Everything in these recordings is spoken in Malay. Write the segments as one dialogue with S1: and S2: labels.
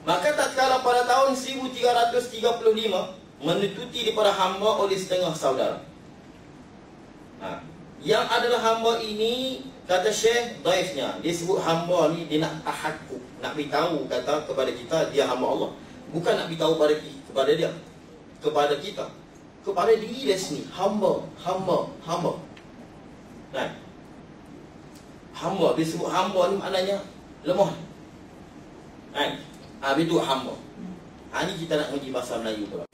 S1: Maka tatkala pada tahun 1335 menututi daripada hamba oleh setengah saudara. Yang adalah hamba ini, kata Syekh, daifnya dia sebut hamba ni, dia nak tahakkuk, nak beritahu kata kepada kita dia hamba Allah. Bukan nak beritahu kepada dia, kepada kita, kepada diri dia sendiri. Hamba. Hamba, dia sebut hamba ni maknanya lemah. Itu hamba. Ini kita nak mengaji bahasa Melayu pula.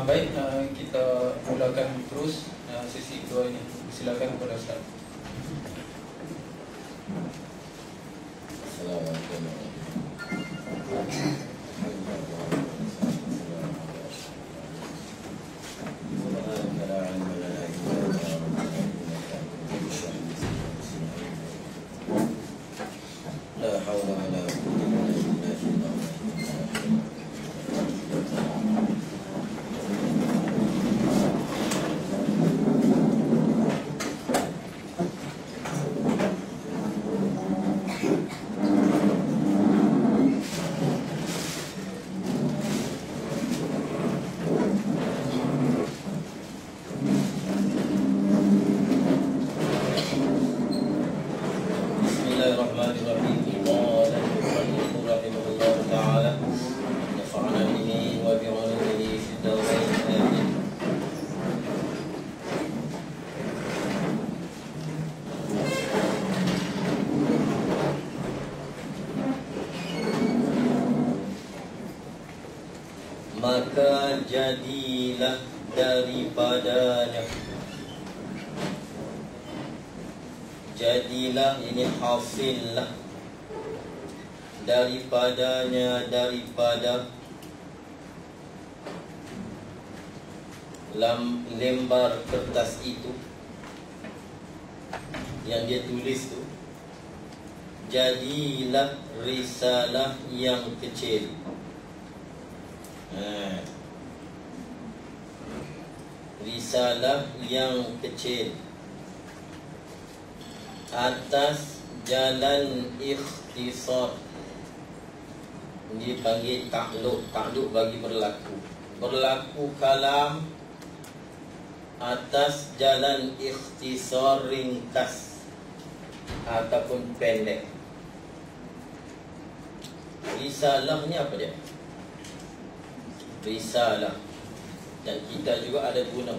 S2: Baik, kita mulakan terus sesi kedua ini. Silakan kepada Ustaz.
S1: Assalamualaikum. Maka jadilah daripadanya, jadilah ini hasillah daripadanya, daripada lembar kertas itu yang dia tulis tu, jadilah risalah yang kecil. Risalah yang kecil atas jalan ikhtisar. Ini panggil takluk. Takluk bagi berlaku. Berlaku kalam atas jalan ikhtisar, ringkas ataupun pendek. Risalah ni apa dia? Risalah, dan kita juga ada guna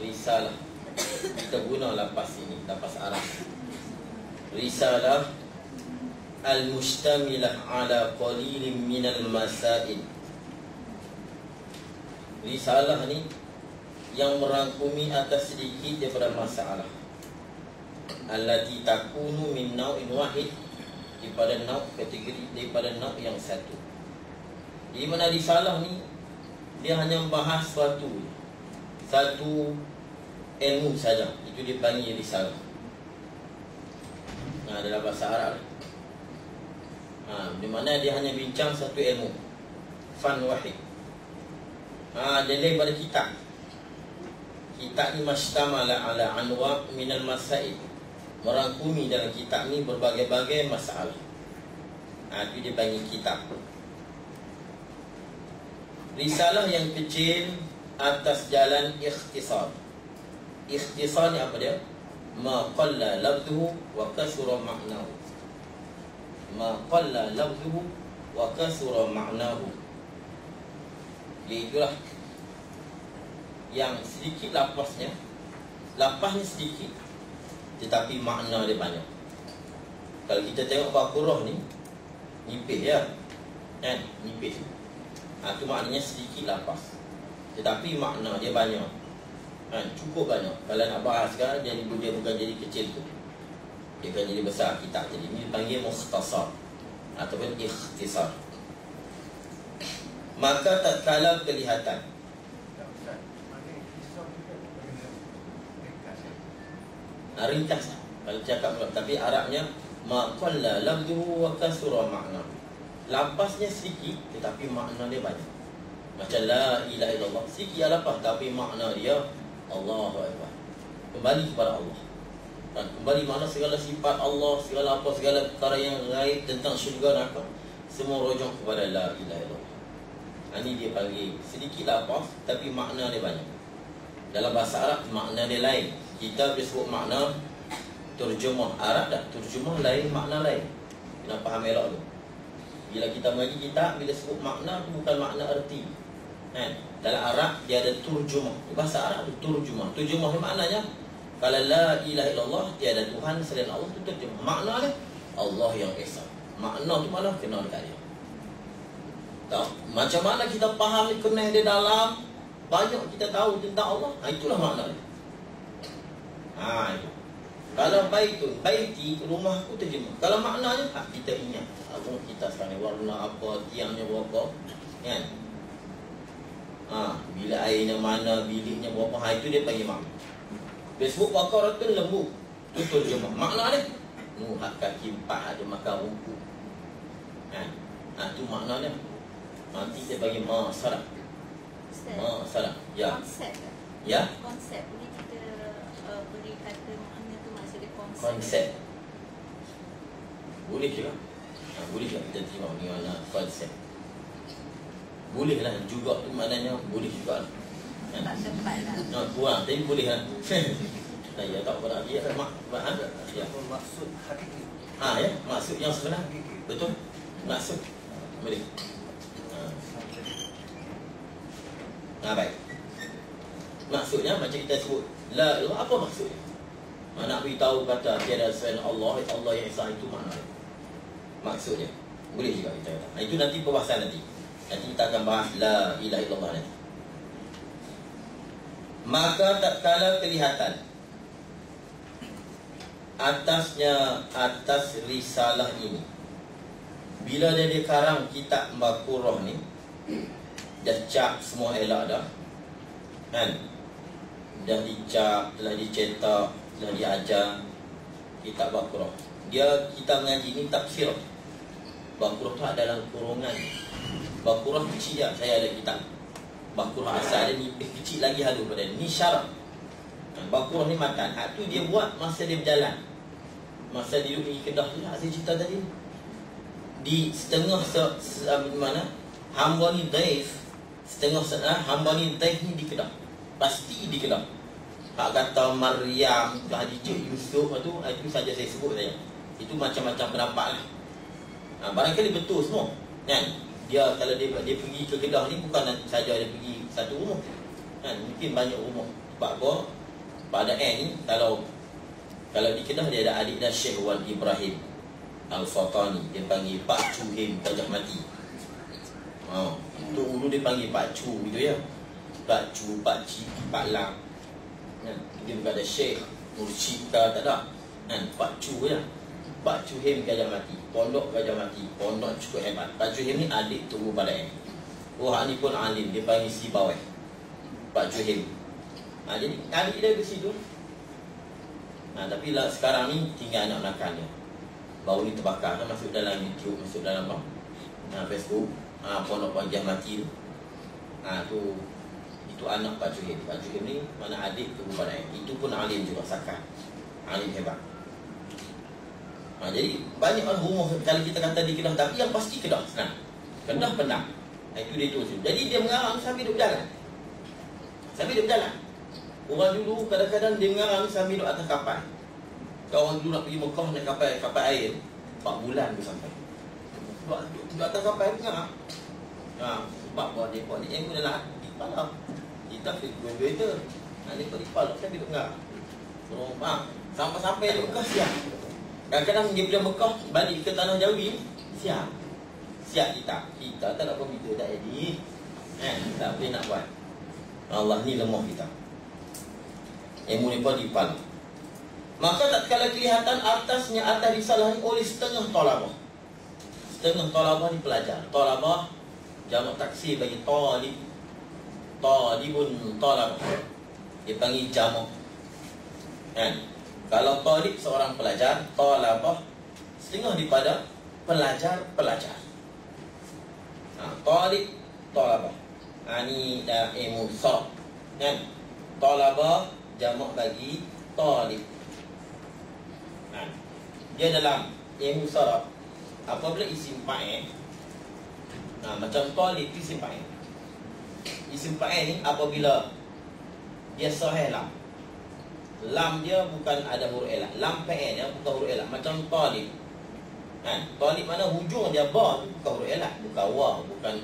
S1: risalah. Kita guna lapas ini, lapas Arab. Risalah al-mustamilah ala qalilin minal masail. Risalah ni yang merangkumi atas sedikit daripada masalah. Allati takunu min naw'in wahid, daripada nau' kategori, daripada nau' yang satu. Di mana risalah ni dia hanya membahas satu ilmu saja. Itu dipanggil risalah. Dalam bahasa Arab. Di mana dia hanya bincang satu ilmu, fan wahid. Dia daripada kitab. Kitab ni mastamala ala anwa' minal masail. Merangkumi dalam kitab ni berbagai-bagai masalah. Itu dipanggil kitab. Risalah yang kecil atas jalan ikhtisar. Ikhtisar ni apa dia? Ma qalla lafzuhu wa kasura ma'nahu. Ma qalla lafzuhu wa kasura ma'nahu. Itulah yang sedikit lapasnya. Lapasnya sedikit, tetapi makna dia banyak. Kalau kita tengok Baqarah ni, nipis ya, nipis. Itu maknanya sedikit lapas, tetapi makna dia banyak, cukup banyak. Kalau nak bahas sekarang, dia bukan jadi kecil tu, dia akan jadi besar kitab. Jadi ini dipanggil mukhtasar ataupun ikhtisar. Maka tatkala kelihatan, ringkas kalau cakap, tapi Arabnya ma qalla lafzuhu wa kasura ma'nahu. Lapasnya sedikit tetapi makna dia banyak. Macam la ilaha illallah, sikit lapas tapi makna dia Allahu Akbar. Kembali kepada Allah. Dan kembali mana segala sifat Allah, segala apa, segala perkara yang gaib tentang syurga neraka, semua rujuk kepada la ilaha illallah. Ini dia panggil sedikit lafaz tapi makna dia banyak. Dalam bahasa Arab makna dia lain. Kita boleh sebut makna terjemah Arab dah, terjemah lain, makna lain. Kena faham elok tu. Bila kita mengaji kitab, bila sebut makna tu bukan makna erti. Dalam Arab dia ada terjemah. Bahasa Arab tu terjemah. Terjemah ni maknanya kalau la ilaha illallah, tiada Tuhan selain Allah, tu terjemah. Makna dia Allah yang esa. Makna tu malah kena dekat dia. Tahu? Macam mana kita faham ni, kena dia dalam, banyak kita tahu tentang Allah. Itulah makna dia. Itu. Kalau baiti, rumahku terjemah. Kalau maknanya, kita ingat Allah kita sekarang ni warna apa, tiangnya berapa, kan? Bila airnya mana, biliknya berapa, itu dia panggil makna. Facebook Baqarah tu lembu, tu terjemah. Makna dia hak kaki empat ada makan rumput. Tu makna dia. Nanti dia bagi masalah. Masalah. Ya.
S3: Konsep.
S1: Ya.
S3: Konsep ni kita beri kata makna tu maksud dia konsep.
S1: Konsep. Boleh juga. Boleh juga kita terima ni mana konsep. Boleh lah juga tu maknanya boleh juga lah.
S3: Tak tepat lah.
S1: Kurang tapi boleh lah. Saya tak pernah dia ya.
S4: Maksud hakiki.
S1: Ya, maksud yang sebenar. Betul. Maksud boleh. Baik. Maksudnya macam kita sebut la ilaha, apa maksudnya? Nak beritahu kata tiada selain Allah, Allah yang esa, itu makna dia. Maksudnya boleh juga kita kata. Itu nanti perbahasan nanti. Nanti kita akan bahas la ilaha illallah nanti. Maka tatkala kelihatan atas risalah ini, bila dia dikarang kitab Baqarah ni, dah cap semua elok dah, kan? Dah dicap, telah dicetak, telah diajar kitab Baqarah. Kita mengaji ni tafsir. Baqarah tu dalam kurungan. Baqarah kecil je, saya ada kitab Baqarah asal dia nipis kecil lagi halu pada ni syarat. Baqarah ni makan. Tu dia buat masa dia berjalan. Masa dia duduk di Kedah tu lah, saya cerita tadi. Di setengah mana hamba ni daif, hamba ni daif ni di Kedah. Pasti di Kedah. Hak kata Maryam, Khadijah, Yusuf itu saja saya sebut saja. Itu macam-macam pendapat lah. Barangkali betul semua, kan? Dia kalau dia pergi ke Kedah ni bukan saja dia pergi satu rumah, kan? Mungkin banyak rumah. Sebab apa? Pada ni kalau di Kedah dia ada adik dah Syekh Wan Ibrahim Al-Fatani, dia panggil Pak Cuhim Gajah Mati. Itu dulu dia panggil Pak Cu gitu ya. Pak Cu, Pak Cik, Pak Lang. Kan? Dia bukan ada Syekh Mursyidka, tak ada. Kan? Pak Cu je. Pak Cuhim Gajah Mati, pondok Gajah Mati, pondok cukup hebat. Pak Cuhim ni adik tunggu pada ni pun alim, dia panggil si bawah Pak Cuhim. Jadi adik dia di situ. Tapi lah, sekarang ni tinggal anak belakangnya. Baru ni terbakar, masuk dalam YouTube, masuk dalam Facebook, pondok Gajah Mati tu. Itu anak Pak Cuhim. Pak Cuhim ni mana adik tunggu pada itu pun alim juga, sakar, alim hebat. Jadi banyak rumah kalau kita kata di Kedah, tapi yang pasti Kedah senang. Kedah penang. Itu dia tu. Jadi dia mengarang sambil duduk berjalan. Orang dulu kadang-kadang dia mengarang sambil duduk atas kapal. Kawan dulu nak pergi Mekah naik kapal air 4 bulan dia sampai. Sebab duduk atas kapal mengarang. Sebab buat dia buat ni yang adalah di kepala. Kita pergi kereta. Dia pergi kepala sambil duduk mengarang. Sampai-sampai di Mekah siap. Kadang-kadang dia bila Mekah balik ke tanah Jawi, siap kita tak nak komputer, tak edit, tak boleh nak buat. Allah ni lemah kita. Ilmu ni pun dipal. Maka tak kala kelihatan atas risalah ni oleh setengah talabah. Setengah talabah ni pelajar. Talabah jamak taksir bagi talib. Talibun talabah. Dia panggil jamak. Kalau talib seorang pelajar, talabah setengah daripada pelajar. Talib, talabah. Ni dah ilmu sarf, kan? Talabah jamak bagi talib. Dia dalam ilmu sarf, apabila isim fa'il Macam talib isim fa'il. Isim fa'il ni apabila dia sahih lam. Lam dia bukan ada huruf ilah. Lam fa'il dia bukan huruf ilah. Macam talib. Talib mana hujung dia ba tu bukan huruf ilah, bukan waw, bukan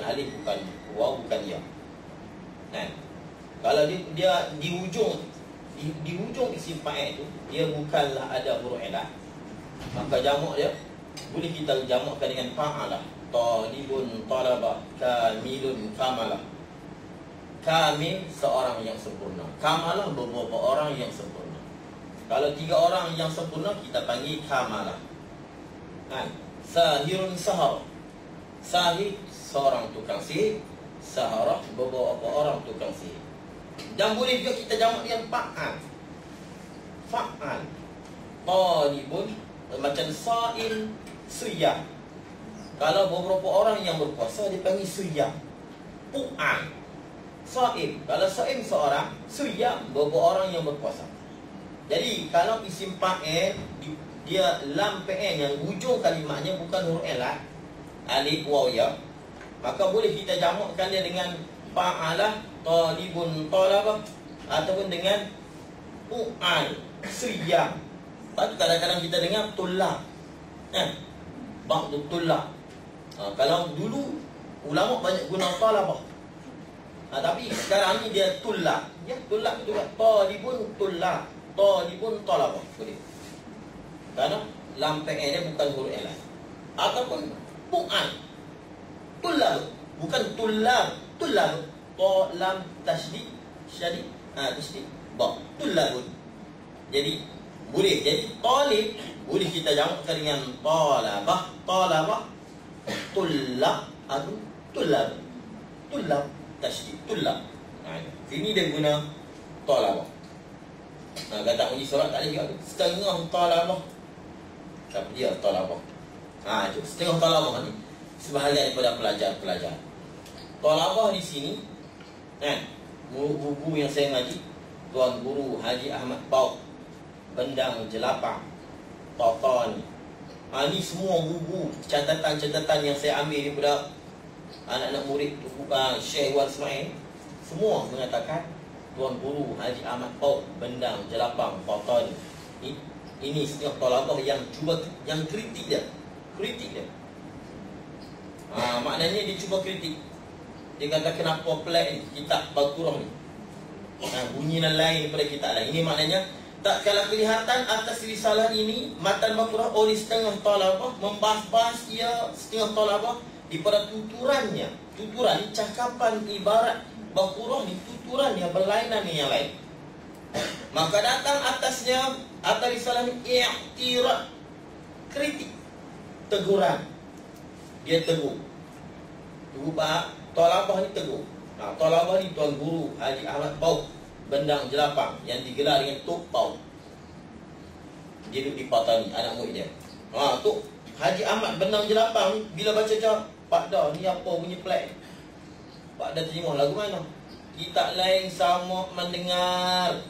S1: alif, bukan waw, bukan ya. Kalau dia di hujung isim fa'il tu dia bukanlah ada huruf ilah, maka jamak dia boleh kita jamakkan dengan fa'alah. Talibun, talabah, kamilun, kamalah. Kamil seorang yang sempurna, kamalah beberapa orang yang sempurna. Kalau 3 orang yang sempurna kita panggil kamalah. Sahirun sahar. Sahir seorang tukang sihir, saharah beberapa orang tukang sihir. Dan boleh juga kita jamak dengan fa'al. Fa'al. Talibun macam sa'im, siyam. Kalau beberapa orang yang berpuasa dipanggil siyam. Pu'an. Sa'im. Kalau sa'im seorang, siyam beberapa orang yang berpuasa. Jadi kalau isim fa'il dia lam fa'il yang hujung kalimatnya bukan huruf ilah, alif, waw, ya, maka boleh kita jamakkan dia dengan fa'alah, talibun, talabah, ataupun dengan pu'an, siyam. Lepas tu kadang-kadang kita dengar tulab, ba'du tulab. Kalau dulu ulama banyak guna talabah, tapi sekarang ni dia tulab. Ya, tulab tu talibun, tulab, talibun, talabah. Boleh. Kerana lam fa'il dia bukan huruf ilah. Ataupun pu'an, tulab, bukan tulab, tulab, lam tasydid, syadid, tasydid, ba, tulabun. Jadi boleh. Jadi talib boleh kita jamakkan dengan talabah, talabah, tulab, atau tulab, tulab, tasydid, tulab. Sini dia guna talabah. Kata uji solat tak ada juga tu. Setengah talabah. Siapa dia talabah? Itu setengah talabah ni sebahagian daripada pelajar-pelajar. Talabah di sini, buku yang saya ngaji, Tuan Guru Haji Ahmad Pauk, Bendang Jelapang, Tata ni. Ni semua buku catatan-catatan yang saya ambil daripada anak-anak murid Syekh Wan Ismail. Semua mengatakan Tuan Guru Haji Ahmad Pauk, Bendang Jelapang, Tata ni. Ini setengah talabah yang cuba, yang kritik dia. Maknanya dia cuba kritik. Dia kata kenapa pelik ni kitab Baqarah ni, bunyian lain daripada kitab lain. Ini maknanya tak kala kelihatan atas risalah ini, matan Baqarah oleh setengah talabah membahas-bahas ia setengah talabah daripada tuturannya. Tuturan ni cakapan ibarat Baqarah ni, tuturannya berlainan dengan yang lain. Maka datang atasnya, atas risalah ni i'tirad, kritik, teguran. Dia tegur. Pak talabah ni tegur. Talabah ni Tuan Guru Haji Ahmad Pauk, Bendang Jelapang, yang digelar dengan Tok Pauk. Dia duduk di Patani, anak murid dia. Tok Haji Ahmad Bendang Jelapang ni bila baca jawab, Pak Dah ni apa bunyi pelik? Pak Dah terjemah lagu mana? Kita lain sama mendengar,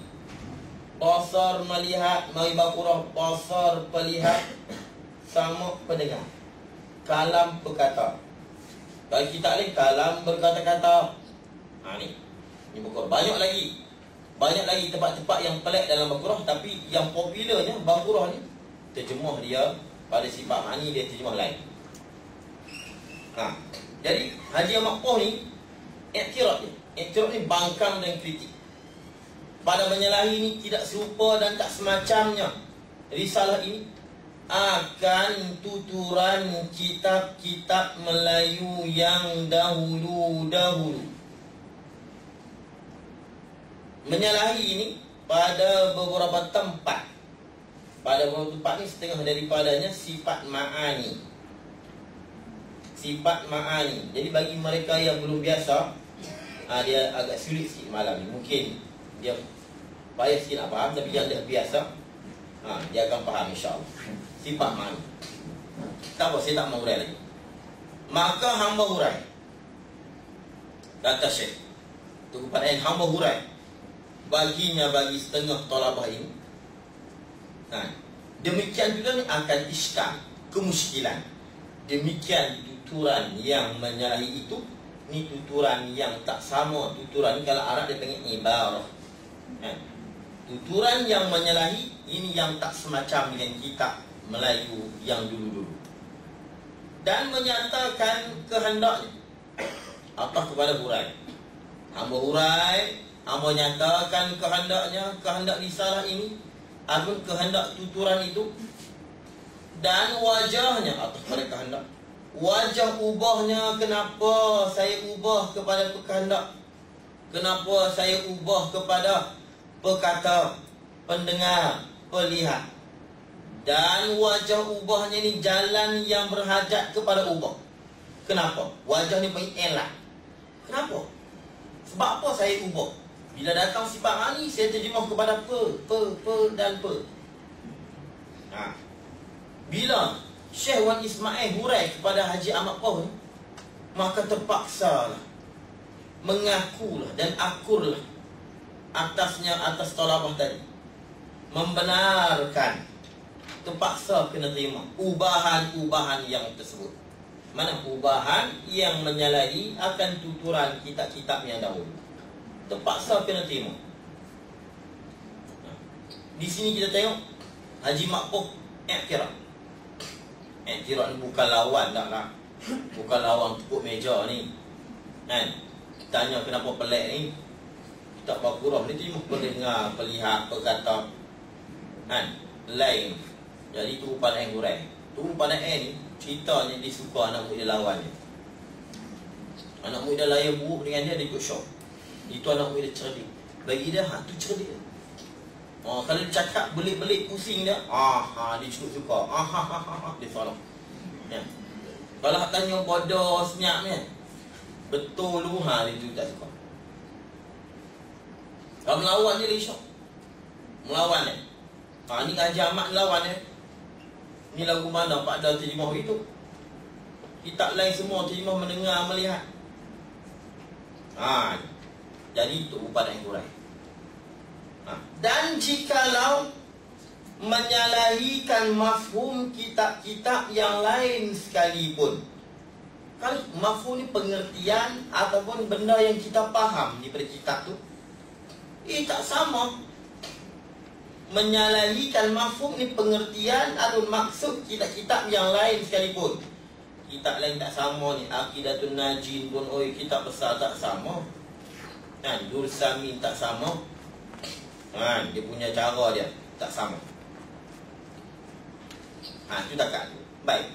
S1: basar melihat, mari Baqarah, basar pelihat, sama pendengar, kalam berkata. Kalau kita lain kalam berkata-kata. Ni Baqarah. Banyak lagi tempat-tempat yang pelik dalam Baqarah, tapi yang popularnya Baqarah ni terjemah dia pada sifat ma'ani, dia terjemah lain. Jadi Haji Ahmad Pauk ni i'tirad ni bangkang dan kritik. Pada menyalahi ini tidak serupa dan tak semacamnya risalah ini akan tuturan kitab-kitab Melayu yang dahulu-dahulu. Menyalahi ini pada beberapa tempat. Pada beberapa tempat ni setengah daripadanya sifat ma'ani. Sifat ma'ani. Jadi bagi mereka yang belum biasa, dia agak sulit sikit malam ni. Mungkin dia payah sikit nak faham, tapi yang dah biasa, dia akan faham insyaAllah. Sifat ma'ani. Tak apa, saya tak mau hurai lagi. Maka hamba hurai. Kata Syekh, itu kepada yang hamba hurai baginya, bagi setengah talabah ini. Demikian juga ni akan iskal, kemuskilan. demikian tuturan yang menyalahi itu. Ni tuturan yang tak sama. Tuturan ni kalau Arab dia panggil ibarah. Tuturan yang menyalahi ini yang tak semacam dengan kitab Melayu yang dulu-dulu. Dan menyatakan kehendaknya atas kepada hurai. Hamba hurai, hamba nyatakan kehendaknya, kehendak risalah ini, adun kehendak tuturan itu, dan wajahnya atas kepada kehendak. Wajah ubahnya, kenapa saya ubah kepada kehendak, kenapa saya ubah kepada pekata, pendengar, pelihat. Dan wajah ubahnya ni jalan yang berhajat kepada ubah. Kenapa? Wajah ni panggil elah. Kenapa? Sebab apa saya ubah? Bila datang sifat ni, saya terjemah kepada pe dan pe. Bila Syekh Wan Ismail hurai kepada Haji Ahmad Poh, maka terpaksalah mengakulah dan akurlah atasnya, atas tolabah tadi, membenarkan, terpaksa kena terima ubahan-ubahan yang tersebut. Mana ubahan yang menyalahi akan tuturan kitab-kitab yang dahulu, terpaksa kena terima. Di sini kita tengok Haji Makpoh iktiraf. Iktiraf ni bukan lawan tak lah, bukan lawan tepuk meja ni kan. Tanya kenapa pelik ni, kitab Baqarah ni terima pendengar, pelihat, perkata kan, lain. Jadi tu pandai hurai. Tu pandai ni ceritanya dia suka anak murid dia lawan dia. Anak murid dia layan buruk dengan dia ikut syok. Itu anak murid dia cerdik. Bagi dia tu cerdik. Kalau dia cakap belit-belit pusing dia, dia cukup suka. Dia follow. Ya. Kalau tanya bodoh senyap ni, betul lu dia tu tak suka. Kalau melawan dia syok. Melawan dia. Ni Haji Ahmad lawan dia. Ni lagu mana Pak Dal terjemah itu? Kitab lain semua terjemah mendengar, melihat. Jadi itu upadan hurai. Dan jikalau menyalahikan mafhum kitab-kitab yang lain sekalipun, kalau mafhum ni pengertian ataupun benda yang kita faham daripada kitab tu, tak sama. Menyalahikan mafhum ni pengertian atau maksud kitab-kitab yang lain sekalipun. Kitab lain tak sama ni, Aqidatun Najin pun kitab besar tak sama kan, Dursamin tak sama kan, dia punya cara dia tak sama. Itu takat. Baik.